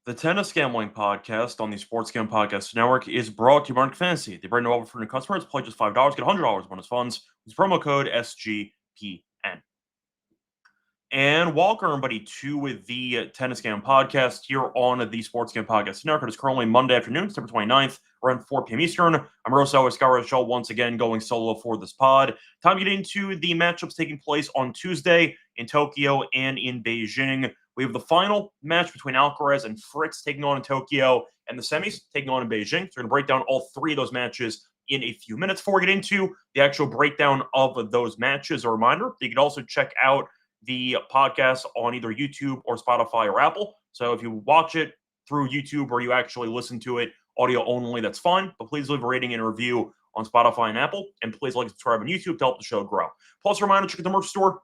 The Tennis Gambling Podcast on the Sports Gambling Podcast Network is brought to you by Market Fantasy. The brand new offer for new customers. Play just $5, get $100 bonus funds with promo code SGPN. And welcome, everybody, to the Tennis Gambling Podcast here on the Sports Gambling Podcast Network. It is currently Monday afternoon, September 29th, around 4 p.m. Eastern. I'm Rosso Scott Reichel, once again going solo for this pod. Time to get into the matchups taking place on Tuesday in Tokyo and in Beijing. We have the final match between Alcaraz and Fritz taking on in Tokyo, and the semis taking on in Beijing. So we're going to break down all three of those matches in a few minutes. Before we get into the actual breakdown of those matches, a reminder, you can also check out the podcast on either YouTube or Spotify or Apple. So if you watch it through YouTube or you actually listen to it audio only, that's fine. But please leave a rating and a review on Spotify and Apple. And please like and subscribe on YouTube to help the show grow. Plus, a reminder, check out the merch store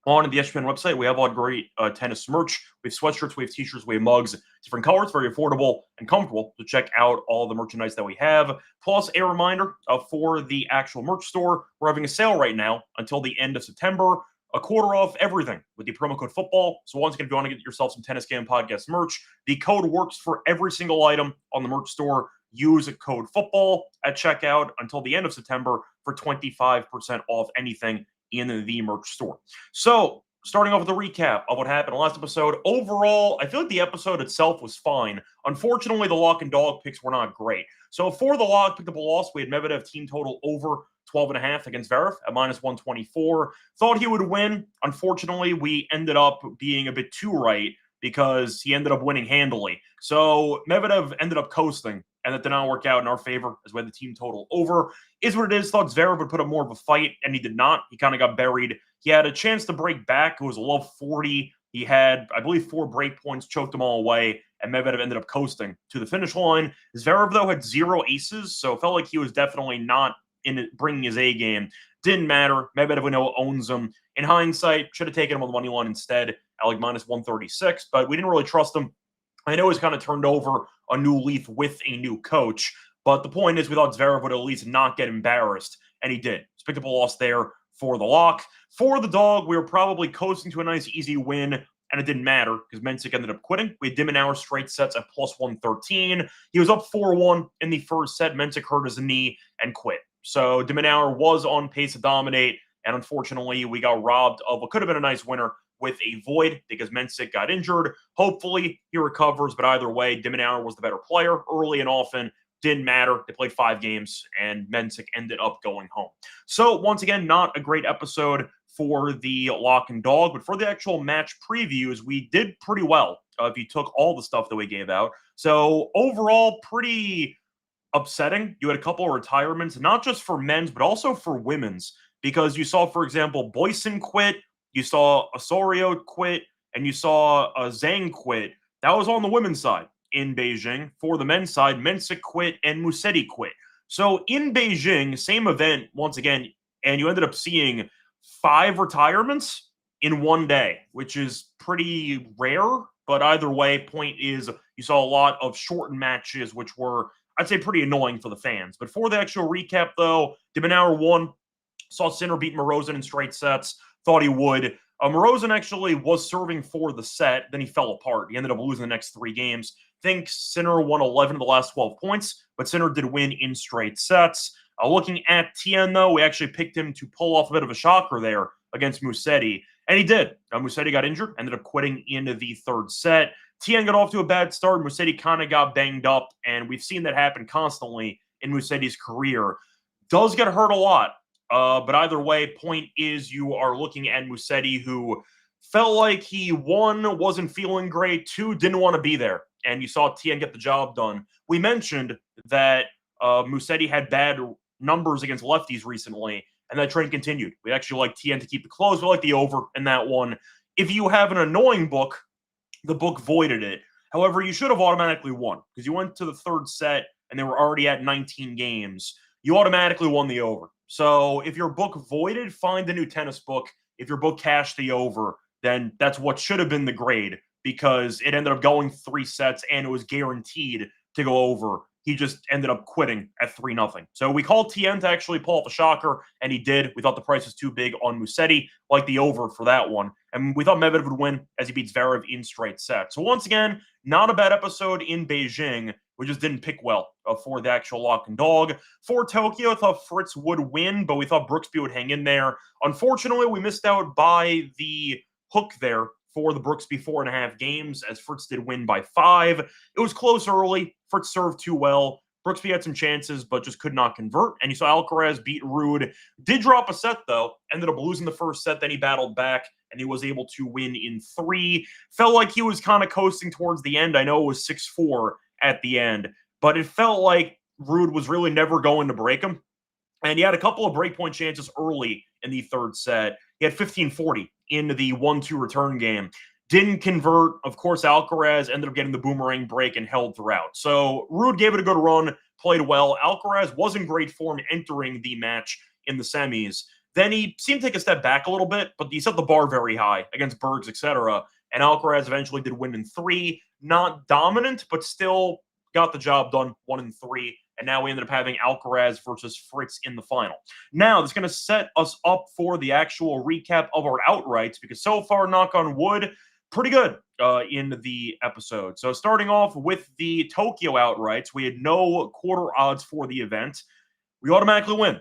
on the SGPN website. We have a lot of great tennis merch. We have sweatshirts, we have t-shirts, we have mugs, different colors, very affordable and comfortable. So check out all the merchandise that we have. Plus, a reminder for the actual merch store, we're having a sale right now until the end of September. A quarter off everything with the promo code football. So once again, if you want to get yourself some Tennis Game Podcast merch, the code works for every single item on the merch store. Use code football at checkout until the end of September for 25% off anything in the merch store. So starting off with a recap of what happened in the last episode. Overall, I feel like the episode itself was fine. Unfortunately, the lock and dog picks were not great. So for the lock, picked up a loss. We had Medvedev team total over 12.5 against Zverev at -124. Thought he would win. Unfortunately, we ended up being a bit too right because he ended up winning handily. So Medvedev ended up coasting, and that did not work out in our favor as we had the team total over. Is what it is. Thought Zverev would put up more of a fight, and he did not. He kind of got buried. He had a chance to break back. It was a low 40. He had, I believe, 4 break points, choked them all away, and Medvedev ended up coasting to the finish line. Zverev, though, had 0 aces, so it felt like he was definitely not in it, bringing his A game. Didn't matter. Medvedev, we know, owns him. In hindsight, should have taken him on the money line instead at like -136, but we didn't really trust him. I know he's kind of turned over a new leaf with a new coach, but the point is we thought Zverev would at least not get embarrassed, and he did. Just picked up a loss there for the lock. For the dog, we were probably coasting to a nice, easy win, and it didn't matter because Mensik ended up quitting. We had Dimenauer straight sets at +113. He was up 4-1 in the first set. Mensik hurt his knee and quit. So Dimenauer was on pace to dominate, and unfortunately, we got robbed of what could have been a nice winner with a void because Mensik got injured. Hopefully, he recovers, but either way, Dimenauer was the better player early and often. Didn't matter. They played 5 games, and Mensik ended up going home. So, once again, not a great episode for the lock and dog, but for the actual match previews, we did pretty well if you took all the stuff that we gave out. So, overall, pretty upsetting. You had a couple of retirements, not just for men's, but also for women's, because you saw, for example, Boyson quit, you saw Osorio quit, and you saw Zhang quit. That was on the women's side in Beijing. For the men's side, Mensik quit and Musetti quit. So in Beijing, same event once again, and you ended up seeing 5 retirements in one day, which is pretty rare. But either way, point is you saw a lot of shortened matches, which were, I'd say, pretty annoying for the fans. But for the actual recap, though, Dimenauer won. Saw Sinner beat Morozin in straight sets. Thought he would. Morozin actually was serving for the set. Then he fell apart. He ended up losing the next 3 games. Think Sinner won 11 of the last 12 points, but Sinner did win in straight sets. Looking at Tien, though, we actually picked him to pull off a bit of a shocker there against Musetti, and he did. Musetti got injured, ended up quitting into the 3rd set. Tien got off to a bad start. Musetti kind of got banged up, and we've seen that happen constantly in Musetti's career. Does get hurt a lot, but either way, point is you are looking at Musetti, who felt like he, 1, wasn't feeling great, 2, didn't want to be there, and you saw Tien get the job done. We mentioned that Musetti had bad numbers against lefties recently, and that trend continued. We actually like Tien to keep it close. We like the over in that one. If you have an annoying book, the book voided it. However, you should have automatically won because you went to the 3rd set and they were already at 19 games. You automatically won the over. So if your book voided, find a new tennis book. If your book cashed the over, then that's what should have been the grade because it ended up going 3 sets and it was guaranteed to go over he just ended up quitting at 3-0. So we called TN to actually pull off a shocker, and he did. We thought the price was too big on Musetti, like the over for that one. And we thought Medvedev would win as he beats Zverev in straight sets. So once again, not a bad episode in Beijing. We just didn't pick well for the actual lock and dog. For Tokyo, I thought Fritz would win, but we thought Brooksby would hang in there. Unfortunately, we missed out by the hook there for the Brooksby 4.5 games, as Fritz did win by 5. It was close early. Fritz served too well. Brooksby had some chances, but just could not convert. And you saw Alcaraz beat Ruud. Did drop a set, though. Ended up losing the first set. Then he battled back, and he was able to win in 3. Felt like he was kind of coasting towards the end. I know it was 6-4 at the end, but it felt like Ruud was really never going to break him. And he had a couple of breakpoint chances early in the third set. He had 15-40 in the 1-2 return game. Didn't convert. Of course, Alcaraz ended up getting the boomerang break and held throughout. So Ruud gave it a good run, played well. Alcaraz was in great form entering the match in the semis. Then he seemed to take a step back a little bit, but he set the bar very high against Bergs, etc. And Alcaraz eventually did win in 3. Not dominant, but still got the job done, 1 in 3. And now we ended up having Alcaraz versus Fritz in the final. Now, that's going to set us up for the actual recap of our outrights, because so far, knock on wood, pretty good in the episode. So starting off with the Tokyo outrights, we had no quarter odds for the event. We automatically win.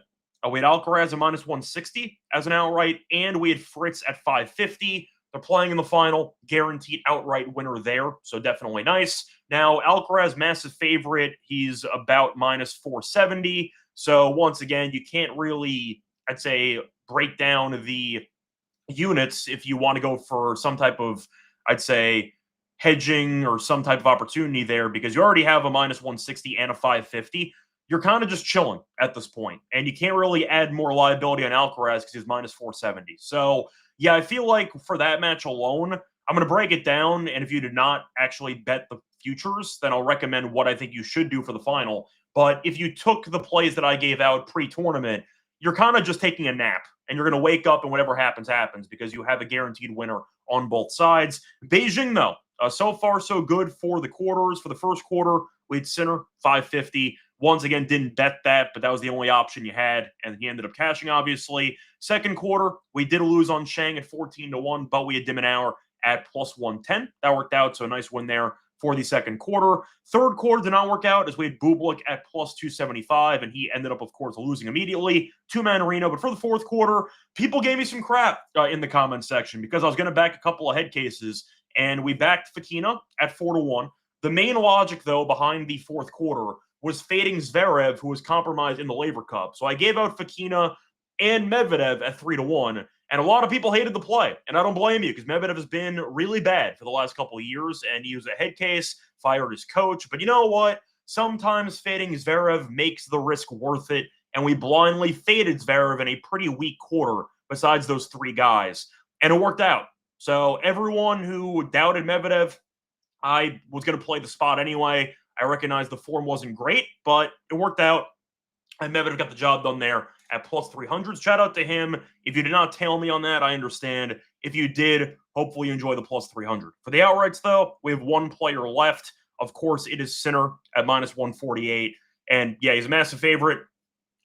We had Alcaraz at -160 as an outright, and we had Fritz at 550. They're playing in the final, guaranteed outright winner there, so definitely nice. Now, Alcaraz, massive favorite. He's about -470. So once again, you can't really, I'd say, break down the units if you want to go for some type of, I'd say, hedging or some type of opportunity there, because you already have a -160 and a 550. You're kind of just chilling at this point, and you can't really add more liability on Alcaraz because he's -470. So yeah, I feel like for that match alone, I'm going to break it down, and if you did not actually bet the futures, then I'll recommend what I think you should do for the final. But if you took the plays that I gave out pre-tournament, you're kind of just taking a nap, and you're going to wake up and whatever happens, happens, because you have a guaranteed winner on both sides. Beijing, though, so far so good for the quarters. For the first quarter, we had Sinner, 550. Once again, didn't bet that, but that was the only option you had, and he ended up cashing, obviously. Second quarter, we did lose on Chang at 14-1, but we had De Minaur at +110. That worked out, so a nice win there for the second quarter. Third quarter did not work out, as we had Bublik at +275, and he ended up, of course, losing immediately to Manarino. But for the fourth quarter, people gave me some crap in the comments section, because I was going to back a couple of head cases, and we backed Fokina at 4-1. The main logic, though, behind the fourth quarter was fading Zverev, who was compromised in the Laver Cup. So I gave out Fokina and Medvedev at 3-1, and a lot of people hated the play, and I don't blame you, because Medvedev has been really bad for the last couple of years, and he was a head case, fired his coach. But you know what? Sometimes fading Zverev makes the risk worth it, and we blindly faded Zverev in a pretty weak quarter besides those 3 guys, and it worked out. So everyone who doubted Medvedev, I was going to play the spot anyway. I recognize the form wasn't great, but it worked out. And Medvedev got the job done there at +300. Shout out to him. If you did not tail me on that, I understand. If you did, hopefully you enjoy the +300. For the outrights, though, we have one player left. Of course, it is Sinner at -148. And yeah, he's a massive favorite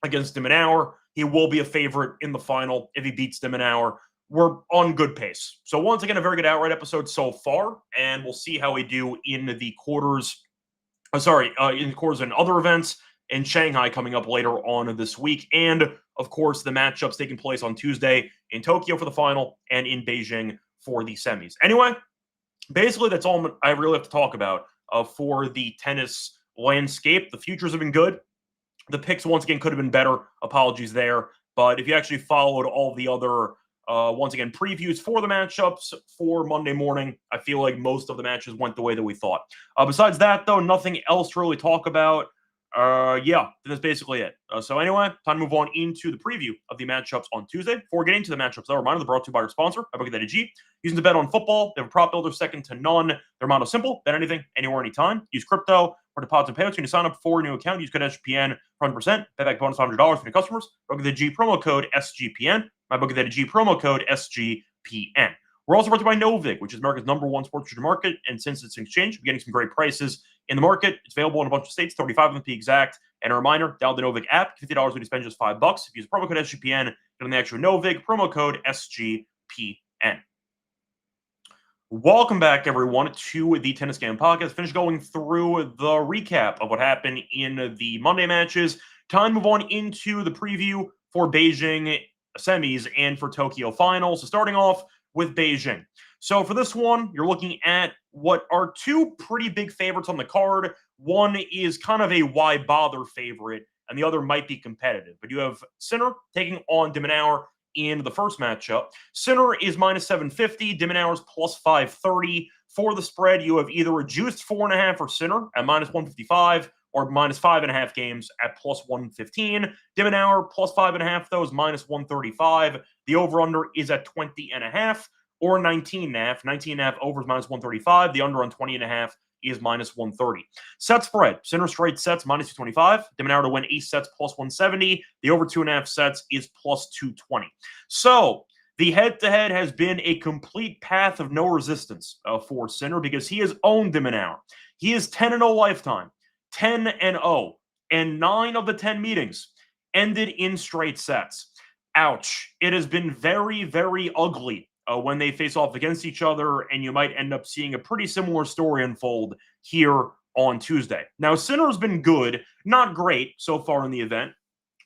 against De Minaur. He will be a favorite in the final if he beats De Minaur. We're on good pace. So once again, a very good outright episode so far, and we'll see how we do in the quarters. In the quarters and other events, in Shanghai coming up later on this week. And, of course, the matchups taking place on Tuesday in Tokyo for the final and in Beijing for the semis. Anyway, basically that's all I really have to talk about for the tennis landscape. The futures have been good. The picks, once again, could have been better. Apologies there. But if you actually followed all the other once again, previews for the matchups for Monday morning, I feel like most of the matches went the way that we thought. Besides that, though, nothing else to really talk about. Yeah, that's basically it. So anyway, time to move on into the preview of the matchups on Tuesday. Before getting to the matchups, though, reminder, they're brought to you by our sponsor, ADVERTISE. Using the bet on football, they have a prop builder second to none. Their model is simple: bet anything, anywhere, anytime. Use crypto for deposits and payouts. When you sign up for a new account, use code SGPN for 100%. Bet back bonus $100 for new customers. ADVERTISE promo code SGPN. ADVERTISE promo code SGPN. We're also brought to you by Novig, which is America's #1 sports futures market. And since it's an exchange, we're getting some great prices in the market. It's available in a bunch of states, 35 of them to be exact. And a reminder, download the Novig app, $50 when you spend just $5. If you use promo code SGPN, get on the actual Novig, promo code SGPN. Welcome back, everyone, to the Tennis Game Podcast. Finish going through the recap of what happened in the Monday matches. Time to move on into the preview for Beijing semis and for Tokyo finals. So starting off with Beijing. So for this one, you're looking at what are two pretty big favorites on the card. One is kind of a why bother favorite, and the other might be competitive. But you have Sinner taking on de Minaur in the first matchup. Sinner is minus 750, de Minaur is plus 530. For the spread, you have either reduced 4.5 for Sinner at minus 155 or minus 5.5 games at plus 115. de Minaur plus 5.5, though, is minus 135. The over-under is at 20.5 or 19.5. 19.5 over is minus 135. The under on 20.5 is minus 130. Set spread, Sinner straight sets minus 225. de Minaur to win ace sets plus 170. The over 2.5 sets is plus 220. So the head-to-head has been a complete path of no resistance for Sinner because he has owned de Minaur. He is 10-0 lifetime, 10-0, and 9 of the 10 meetings ended in straight sets. Ouch. It has been very, very ugly when they face off against each other, and you might end up seeing a pretty similar story unfold here on Tuesday. Now, Sinner's been good, not great so far in the event.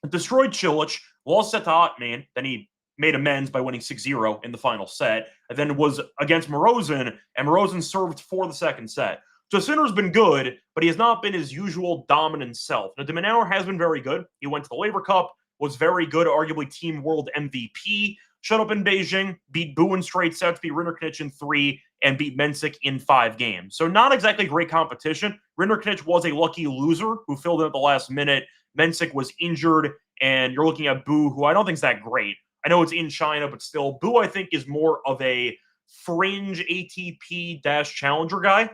Destroyed Cilic, lost set to Otman, then he made amends by winning 6-0 in the final set, and then was against Morozin, and Morozin served for the second set. So Sinner's been good, but he has not been his usual dominant self. Now, de Minaur has been very good. He went to the Labor Cup, was very good, arguably Team World MVP, showed up in Beijing, beat Bu in straight sets, beat Rinderknech in 3, and beat Mensik in 5 games. So not exactly great competition. Rinderknech was a lucky loser who filled in at the last minute. Mensik was injured, and you're looking at Bu, who I don't think is that great. I know it's in China, but still, Bu, I think, is more of a fringe ATP-challenger guy.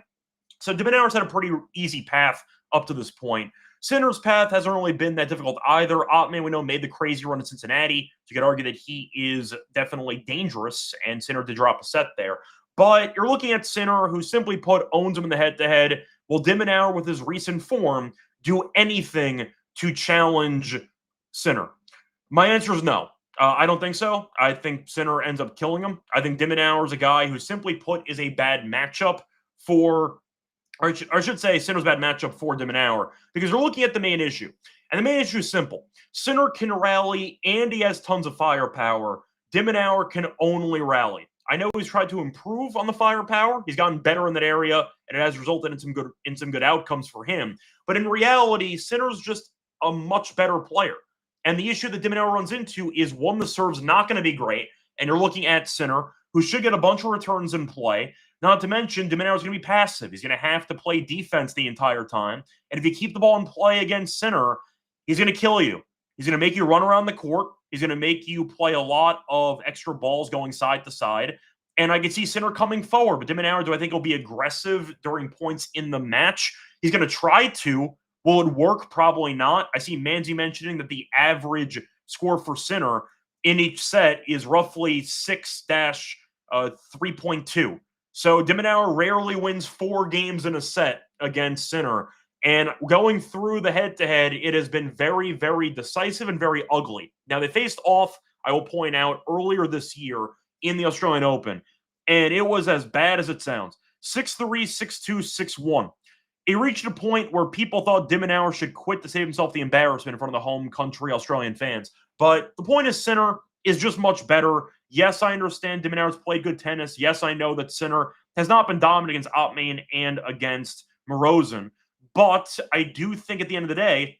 So de Minaur's had a pretty easy path up to this point. Sinner's path hasn't really been that difficult either. Otman, we know, made the crazy run in Cincinnati. So you could argue that he is definitely dangerous, and Sinner did drop a set there. But you're looking at Sinner, who simply put owns him in the head-to-head. Will de Minaur, with his recent form, do anything to challenge Sinner? My answer is no. I don't think so. I think Sinner ends up killing him. I think de Minaur is a guy who simply put is a bad matchup for... Or I should say, Sinner's bad matchup for de Minaur, because we're looking at the main issue. And the main issue is simple. Sinner can rally, and he has tons of firepower. De Minaur can only rally. I know he's tried to improve on the firepower. He's gotten better in that area, and it has resulted in some good outcomes for him. But in reality, Sinner's just a much better player. And the issue that de Minaur runs into is, one, the serve's not going to be great, and you're looking at Sinner, who should get a bunch of returns in play. Not to mention, de Minaur is going to be passive. He's going to have to play defense the entire time. And if you keep the ball in play against Sinner, he's going to kill you. He's going to make you run around the court. He's going to make you play a lot of extra balls going side to side. And I can see Sinner coming forward. But de Minaur, do I think he'll be aggressive during points in the match? He's going to try to. Will it work? Probably not. I see Manzi mentioning that the average score for Sinner in each set is roughly 6-3.2. So de Minaur rarely wins 4 games in a set against Sinner. And going through the head-to-head, it has been very, very decisive and very ugly. Now, they faced off, I will point out, earlier this year in the Australian Open. And it was as bad as it sounds. 6-3, 6-2, 6-1. It reached a point where people thought de Minaur should quit to save himself the embarrassment in front of the home country Australian fans. But the point is, Sinner is just much better. Yes, I understand de Minaur's played good tennis. Yes, I know that Sinner has not been dominant against Otman and against Morozin. But I do think at the end of the day,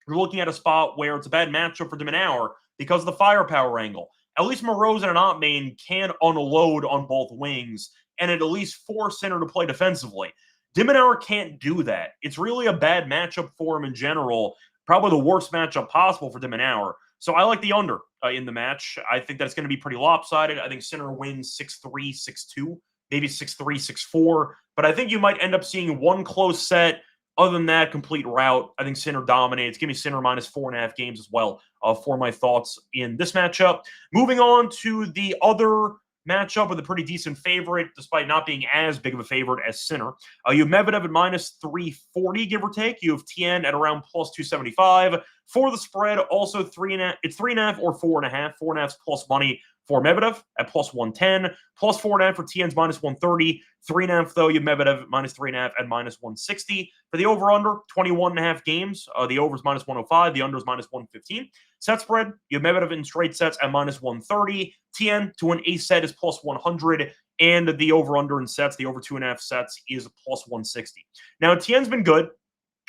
you're looking at a spot where it's a bad matchup for de Minaur because of the firepower angle. At least Morozin and Otman can unload on both wings and at least force Sinner to play defensively. De Minaur can't do that. It's really a bad matchup for him in general. Probably the worst matchup possible for de Minaur. So I like the under in the match. I think that it's going to be pretty lopsided. I think Sinner wins 6-3, 6-2, maybe 6-3, 6-4. But I think you might end up seeing one close set. Other than that, complete rout. I think Sinner dominates. Give me Sinner minus 4.5 games as well for my thoughts in this matchup. Moving on to the other matchup with a pretty decent favorite, despite not being as big of a favorite as Sinner. You have Medvedev at minus 340, give or take. You have Tien at around plus 275. For the spread, also 3.5. It's 3.5 or 4.5. 4.5 plus money for Medvedev at plus 110. Plus 4.5 for Tien's minus 130. 3.5, though, you have Medvedev minus 3.5 at minus 160. For the over-under, 21.5 games. The over is minus 105. The under is minus 115. Set spread, you have Medvedev in straight sets at minus 130. Tien to an ace set is plus 100. And the over-under in sets, the over 2.5 sets, is plus 160. Now, Tien's been good.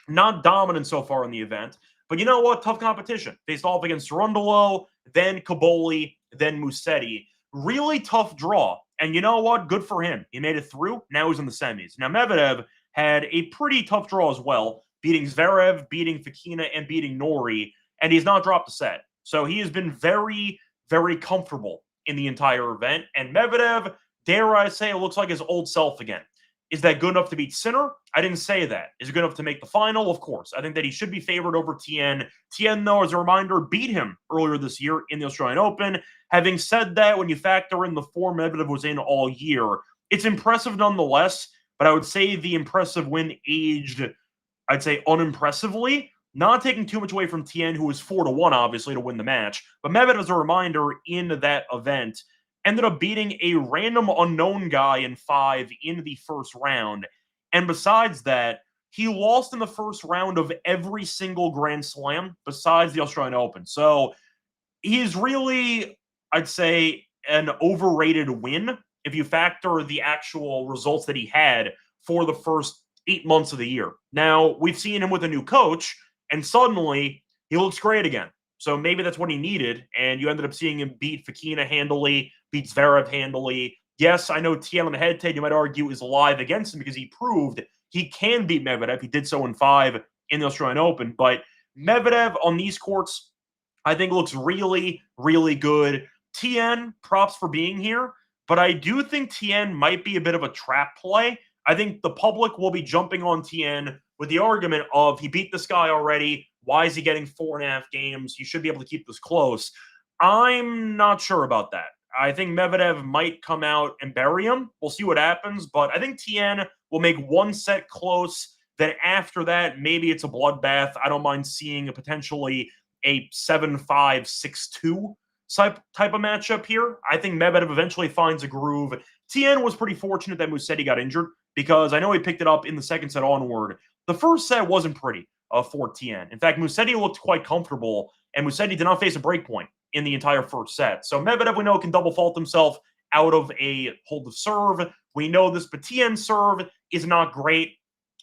Not dominant so far in the event. But you know what? Tough competition. Faced off against Cerundolo, then Caboli, then Musetti. Really tough draw. And you know what? Good for him. He made it through. Now he's in the semis. Now, Medvedev had a pretty tough draw as well, beating Zverev, beating Fokina, and beating Norrie, and he's not dropped a set. So he has been very, very comfortable in the entire event. And Medvedev, dare I say, it looks like his old self again. Is that good enough to beat Sinner? I didn't say that. Is it good enough to make the final? Of course. I think that he should be favored over Tien. Tien, though, as a reminder, beat him earlier this year in the Australian Open. Having said that, when you factor in the form Medvedev was in all year, it's impressive nonetheless, but I would say the impressive win aged, I'd say, unimpressively. Not taking too much away from Tien, who was 4-1, obviously, to win the match. But Medvedev, as a reminder, in that event, ended up beating a random unknown guy in 5 in the first round. And besides that, he lost in the first round of every single Grand Slam besides the Australian Open. So he's really, I'd say, an overrated win if you factor the actual results that he had for the first 8 months of the year. Now, we've seen him with a new coach, and suddenly he looks great again. So maybe that's what he needed, and you ended up seeing him beat Fokina handily, beat Zverev handily. Yes, I know Tien on the head tape, you might argue, is alive against him because he proved he can beat Medvedev. He did so in 5 in the Australian Open. But Medvedev on these courts, I think, looks really, really good. Tien, props for being here. But I do think Tien might be a bit of a trap play. I think the public will be jumping on Tien with the argument of he beat this guy already. Why is he getting 4.5 games? He should be able to keep this close. I'm not sure about that. I think Medvedev might come out and bury him. We'll see what happens. But I think Tien will make one set close. Then after that, maybe it's a bloodbath. I don't mind seeing potentially a 7-5, 6-2 type of matchup here. I think Medvedev eventually finds a groove. Tien was pretty fortunate that Musetti got injured because I know he picked it up in the second set onward. The first set wasn't pretty for Tien. In fact, Musetti looked quite comfortable, and Musetti did not face a break point in the entire first set. So Medvedev, we know, can double fault himself out of a hold of serve. We know this, but Tien's serve is not great.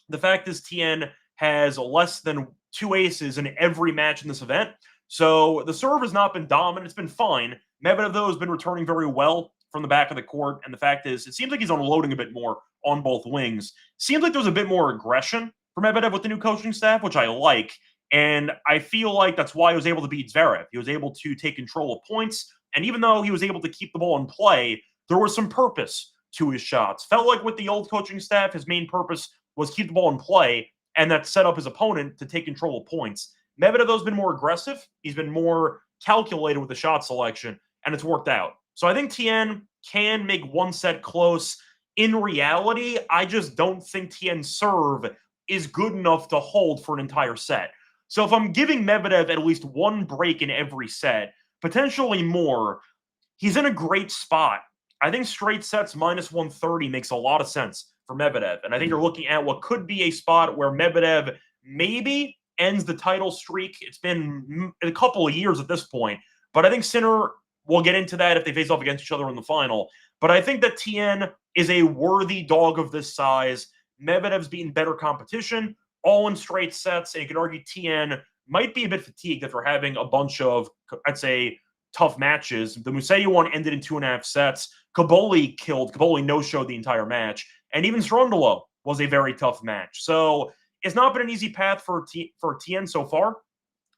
The fact is Tien has less than 2 aces in every match in this event. So the serve has not been dominant. It's been fine. Medvedev, though, has been returning very well from the back of the court. And the fact is, it seems like he's unloading a bit more on both wings. Seems like there's a bit more aggression for Medvedev with the new coaching staff, which I like. And I feel like that's why he was able to beat Zverev. He was able to take control of points. And even though he was able to keep the ball in play, there was some purpose to his shots. Felt like with the old coaching staff, his main purpose was keep the ball in play, and that set up his opponent to take control of points. Medvedev, though, has been more aggressive. He's been more calculated with the shot selection, and it's worked out. So I think Tien can make one set close. In reality, I just don't think Tien's serve is good enough to hold for an entire set. So if I'm giving Medvedev at least one break in every set, potentially more, he's in a great spot. I think straight sets minus 130 makes a lot of sense for Medvedev. And I think you're looking at what could be a spot where Medvedev maybe ends the title streak. It's been a couple of years at this point. But I think Sinner will get into that if they face off against each other in the final. But I think that Tien is a worthy dog of this size. Medvedev's beaten better competition, all in straight sets. And you could argue Tien might be a bit fatigued after having a bunch of, I'd say, tough matches. The Musetti one ended in 2.5 sets. Caboli no-showed the entire match. And even Cerundolo was a very tough match. So it's not been an easy path for Tien so far.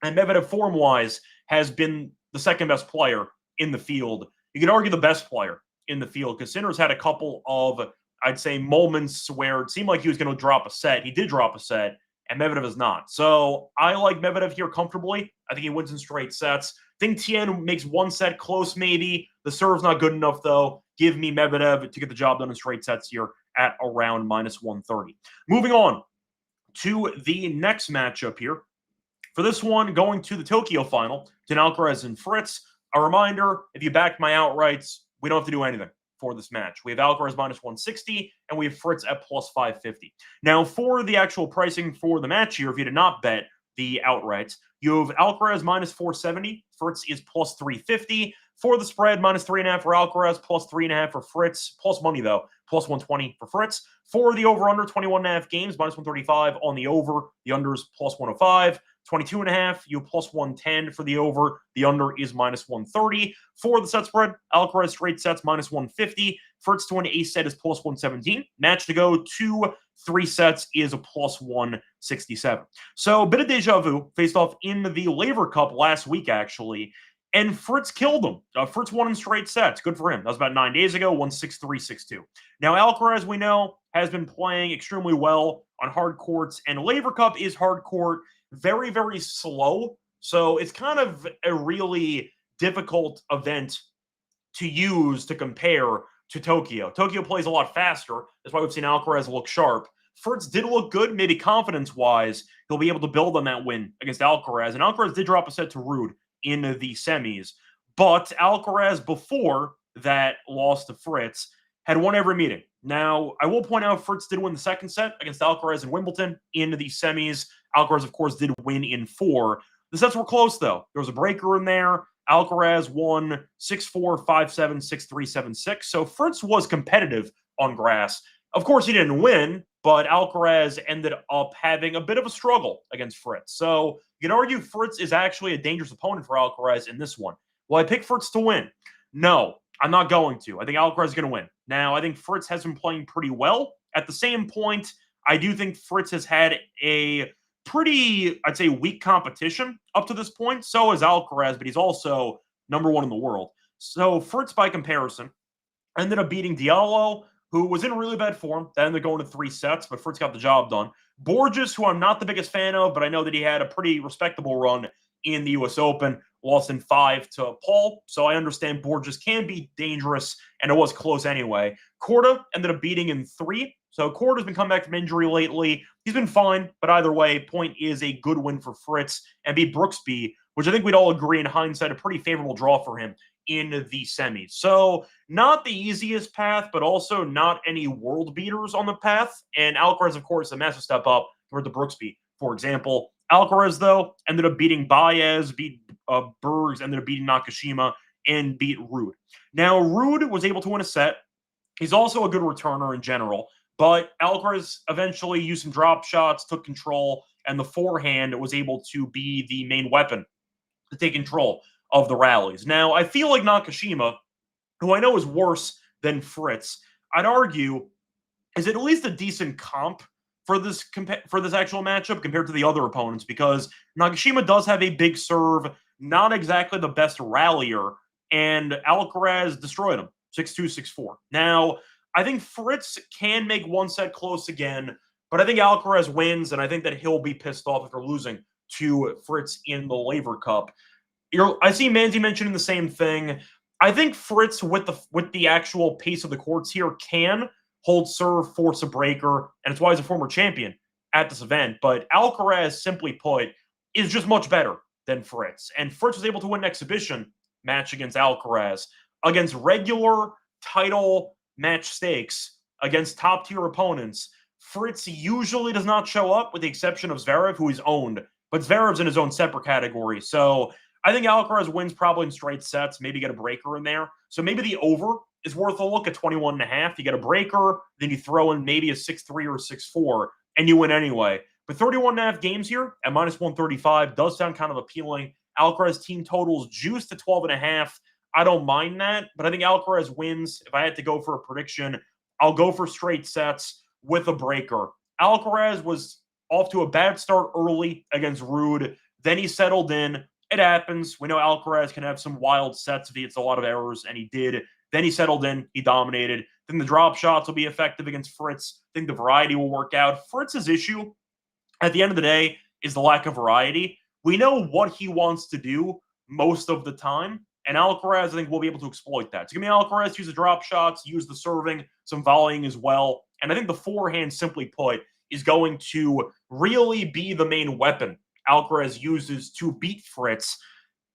And Medvedev, form-wise, has been the second best player in the field. You could argue the best player in the field because Sinner's had a couple of, I'd say, moments where it seemed like he was going to drop a set. He did drop a set, and Medvedev is not. So I like Medvedev here comfortably. I think he wins in straight sets. Think Tien makes one set close, maybe. The serve's not good enough, though. Give me Medvedev to get the job done in straight sets here at around -130. Moving on to the next matchup here. For this one, going to the Tokyo final, to Alcaraz and Fritz. A reminder, if you backed my outrights, we don't have to do anything for this match. We have Alcaraz -160, and we have Fritz at +550. Now, for the actual pricing for the match here, if you did not bet the outrights, you have Alcaraz -470, Fritz is +350. For the spread, -3.5 for Alcaraz, +3.5 for Fritz, plus money though, +120 for Fritz. For the over-under, 21.5 games, -135 on the over, the unders +105. 22.5, you +110 for the over. The under is -130. For the set spread, Alcaraz straight sets -150. Fritz to win ace set is +117. Match to go to 3 sets is a +167. So a bit of deja vu faced off in the Laver Cup last week, actually. And Fritz killed him. Fritz won in straight sets. Good for him. That was about 9 days ago, 1-6-3, 6-2. Now, Alcaraz, we know, has been playing extremely well on hard courts, and Laver Cup is hard court, very, very slow. So it's kind of a really difficult event to use to compare to Tokyo. Tokyo plays a lot faster. That's why we've seen Alcaraz look sharp. Fritz did look good, maybe confidence-wise. He'll be able to build on that win against Alcaraz. And Alcaraz did drop a set to Ruud in the semis. But Alcaraz, before that loss to Fritz, had won every meeting. Now, I will point out Fritz did win the second set against Alcaraz in Wimbledon in the semis. Alcaraz, of course, did win in 4. The sets were close, though. There was a breaker in there. Alcaraz won 6-4, 5-7, 6-3, 7-6. So Fritz was competitive on grass. Of course, he didn't win, but Alcaraz ended up having a bit of a struggle against Fritz. So you can argue Fritz is actually a dangerous opponent for Alcaraz in this one. Will I pick Fritz to win? No, I'm not going to. I think Alcaraz is going to win. Now, I think Fritz has been playing pretty well. At the same point, I do think Fritz has had a pretty, I'd say, weak competition up to this point. So is Alcaraz, but he's also #1 in the world. So Fritz, by comparison, ended up beating Diallo, who was in really bad form. That ended up going to 3 sets, but Fritz got the job done. Borges, who I'm not the biggest fan of, but I know that he had a pretty respectable run in the U.S. Open, lost in 5 to Paul. So I understand Borges can be dangerous, and it was close anyway. Korda ended up beating in 3. So Korda's been coming back from injury lately. He's been fine, but either way, point is a good win for Fritz, and beat Brooksby, which I think we'd all agree in hindsight, a pretty favorable draw for him in the semis. So not the easiest path, but also not any world beaters on the path. And Alcaraz, of course, a massive step up compared to Brooksby, for example. Alcaraz, though, ended up beating Baez, beat Bergs, ended up beating Nakashima, and beat Ruud. Now, Ruud was able to win a set. He's also a good returner in general, but Alcaraz eventually used some drop shots, took control, and the forehand was able to be the main weapon to take control of the rallies. Now, I feel like Nakashima, who I know is worse than Fritz, I'd argue is at least a decent comp for this actual matchup compared to the other opponents, because Nakashima does have a big serve, not exactly the best rallier, and Alcaraz destroyed him 6-2, 6-4. Now, I think Fritz can make one set close again, but I think Alcaraz wins, and I think that he'll be pissed off after losing to Fritz in the Laver Cup. I see Manzi mentioning the same thing. I think Fritz, with the actual pace of the courts here, can hold serve, force a breaker, and it's why he's a former champion at this event. But Alcaraz, simply put, is just much better than Fritz. And Fritz was able to win an exhibition match against Alcaraz, against regular title match stakes, against top-tier opponents. Fritz usually does not show up, with the exception of Zverev, who he's owned. But Zverev's in his own separate category. So I think Alcaraz wins probably in straight sets, maybe get a breaker in there. So maybe the over is worth a look at 21.5. You get a breaker, then you throw in maybe a 6-3 or 6-4, and you win anyway. But 31.5 games here at -135 does sound kind of appealing. Alcaraz team totals juiced to 12.5. I don't mind that, but I think Alcaraz wins. If I had to go for a prediction, I'll go for straight sets with a breaker. Alcaraz was off to a bad start early against Ruud. Then he settled in. It happens. We know Alcaraz can have some wild sets if he hits a lot of errors, and he did. Then he settled in. He dominated. Then the drop shots will be effective against Fritz. I think the variety will work out. Fritz's issue, at the end of the day, is the lack of variety. We know what he wants to do most of the time. And Alcaraz, I think, will be able to exploit that. So give me Alcaraz, use the drop shots, use the serving, some volleying as well. And I think the forehand, simply put, is going to really be the main weapon Alcaraz uses to beat Fritz.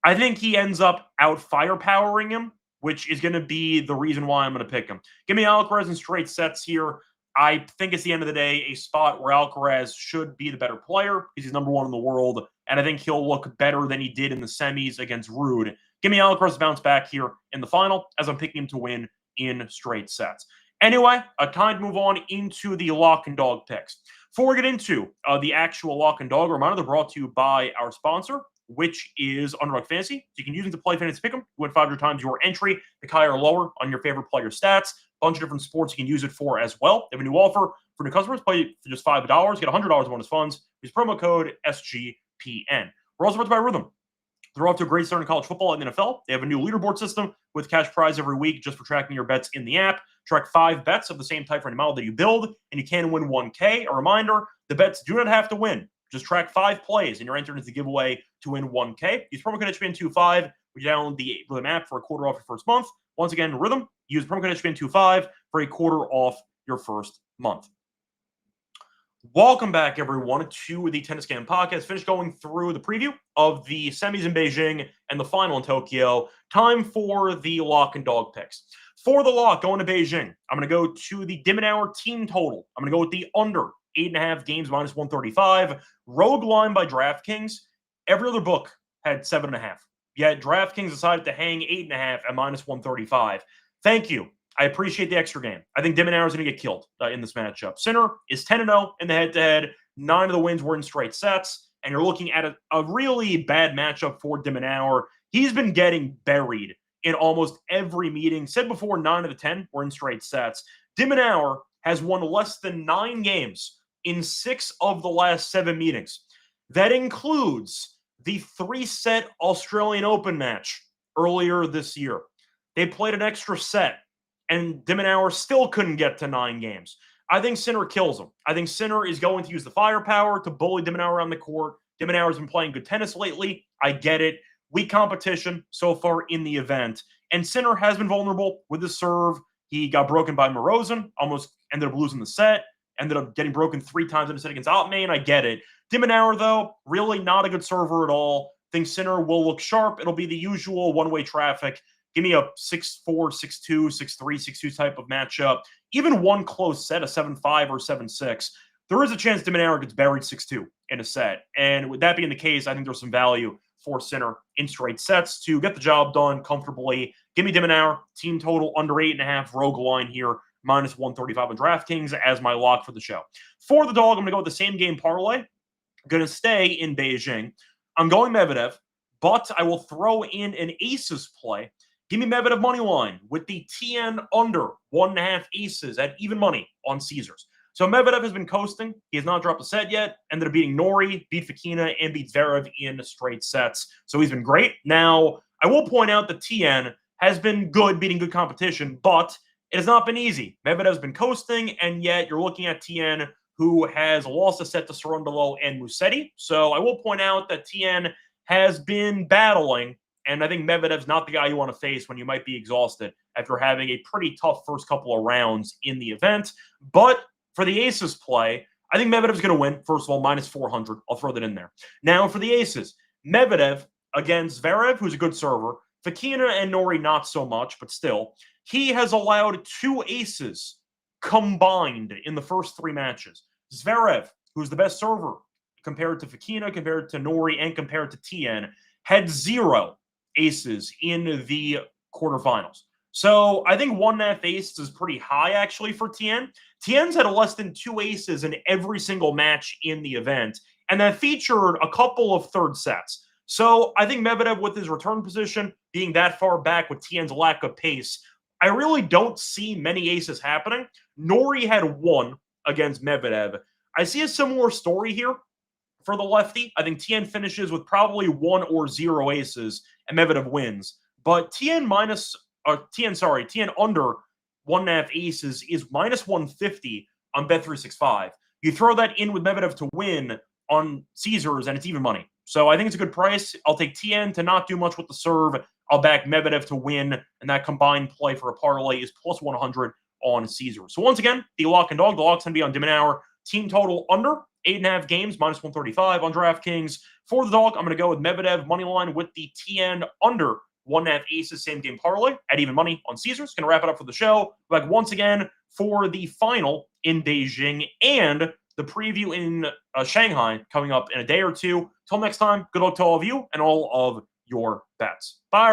I think he ends up out firepowering him, which is going to be the reason why I'm going to pick him. Give me Alcaraz in straight sets here. I think it's the end of the day a spot where Alcaraz should be the better player because he's number one in the world, and I think he'll look better than he did in the semis against Ruud. Give me Alcaraz to bounce back here in the final as I'm picking him to win in straight sets. Anyway, time to move on into the lock and dog picks. Before we get into the actual lock and dog, reminder, they're brought to you by our sponsor, which is Underdog Fantasy. So you can use them to play fantasy pick'em. You win 500 times your entry, pick higher or lower on your favorite player stats. Bunch of different sports you can use it for as well. They have a new offer for new customers. Play for just $5. Get $100 bonus funds. Use promo code SGPN. We're also brought to you by Rhythm. They're off to a great start in college football and the NFL. They have a new leaderboard system with cash prize every week just for tracking your bets in the app. Track 5 bets of the same type for any model that you build, and you can win $1K. A reminder, the bets do not have to win. Just track 5 plays, and you're entered into the giveaway to win $1K. Use promo code SGPN25 when you download the Rhythm app for a quarter off your first month. Once again, Rhythm, use promo code SGPN25 for a quarter off your first month. Welcome back, everyone, to the Tennis Game Podcast. Finished going through the preview of the semis in Beijing and the final in Tokyo. Time for the lock and dog picks. For the lock, going to Beijing, I'm going to go to the de Minaur team total. I'm going to go with the under 8.5 games minus 135. Rogue line by DraftKings. Every other book had 7.5. Yet DraftKings decided to hang 8.5 at minus 135. Thank you. I appreciate the extra game. I think de Minaur is going to get killed in this matchup. Sinner is 10-0 in the head-to-head. 9 of the wins were in straight sets. And you're looking at a really bad matchup for de Minaur. He's been getting buried in almost every meeting. Said before, 9 of the 10 were in straight sets. De Minaur has won less than 9 games in 6 of the last 7 meetings. That includes the 3-set Australian Open match earlier this year. They played an extra set, and de Minaur still couldn't get to 9 games. I think Sinner kills him. I think Sinner is going to use the firepower to bully de Minaur around the court. De Minaur has been playing good tennis lately. I get it. Weak competition so far in the event. And Sinner has been vulnerable with the serve. He got broken by Morozin, almost ended up losing the set, ended up getting broken 3 times in a set against Altman. I get it. De Minaur, though, really not a good server at all. Think Sinner will look sharp. It'll be the usual one-way traffic. Give me a 6-4, 6-2, 6-3, 6-2 type of matchup. Even one close set, a 7-5 or 7-6. There is a chance de Minaur gets buried 6-2 in a set. And with that being the case, I think there's some value for Sinner in straight sets to get the job done comfortably. Give me de Minaur, team total under 8.5, rogue line here, minus 135 on DraftKings as my lock for the show. For the dog, I'm going to go with the same game parlay. I'm going to stay in Beijing. I'm going Medvedev, but I will throw in an aces play. Give me Medvedev money line with the TN under 1.5 aces at even money on Caesars. So Medvedev has been coasting. He has not dropped a set yet. Ended up beating Norrie, beat Fokina, and beat Zverev in straight sets. So he's been great. Now, I will point out that TN has been good, beating good competition, but it has not been easy. Medvedev's been coasting, and yet you're looking at TN, who has lost a set to Cerundolo and Musetti. So I will point out that TN has been battling, and I think Medvedev's not the guy you want to face when you might be exhausted after having a pretty tough first couple of rounds in the event. But for the aces play, I think Medvedev's going to win. First of all, minus 400. I'll throw that in there. Now for the aces, Medvedev against Zverev, who's a good server. Fokina and Norrie not so much, but still. He has allowed 2 aces combined in the first 3 matches. Zverev, who's the best server compared to Fokina, compared to Norrie, and compared to TN, had 0 aces in the quarterfinals. So I think 1.5 aces is pretty high, actually, for TN. TN's had less than 2 aces in every single match in the event, and that featured a couple of third sets. So I think Medvedev, with his return position, being that far back with TN's lack of pace, I really don't see many aces happening. Norrie had 1 against Medvedev. I see a similar story here for the lefty. I think TN finishes with probably 1 or 0 aces, and Medvedev wins. But TN under 1.5 aces is minus 150 on Bet365. You throw that in with Medvedev to win on Caesars, and it's even money. So I think it's a good price. I'll take TN to not do much with the serve. I'll back Medvedev to win, and that combined play for a parlay is plus 100 on Caesar. So once again, the lock and dog. The lock's going to be on Dim and Hour. Team total under 8.5 games, minus 135 on DraftKings. For the dog, I'm going to go with Medvedev money line with the TN under 1.5 aces, same game parlay at even money on Caesars. Going to wrap it up for the show. Back once again for the final in Beijing and the preview in Shanghai coming up in a day or two. Till next time, good luck to all of you and all of your bets. Bye.